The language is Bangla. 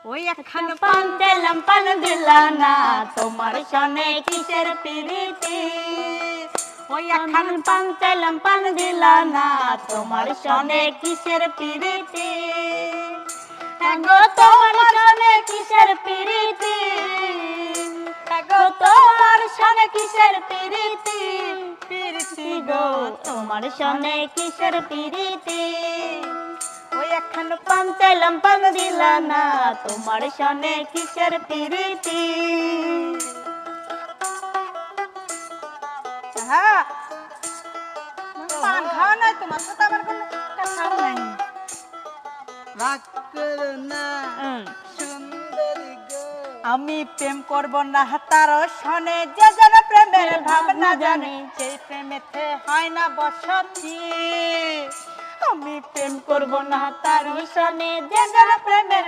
ওই একখান পান চাইলাম পান দিলা না, তোমার সনে কিসের প্রীতি। ওই একখান পান চাইলাম পান দিলা না, তোমার সনে কিসের প্রীতি। গো তোমার সনে কিসের প্রীতি, গো তোমার সনে কিসের প্রীতি, প্রীতি গো তোমার সনে কিসের প্রীতি। ওই একখান পান চাইলাম পান দিলা না, তোমার সনে কিসের প্রীতি। হ্যাঁ পান খাওয়া নাই, তোমার সাথে আমার কোনো কথা নাই। রাগ করো না সুন্দরী গো, আমি প্রেম করব না তার সনে, যে যেন প্রেমের ভাবনা জানে, সেই প্রেমেতে হয় না বসতি। আমি প্রেম করব না তার সনে, যে যারা প্রেমের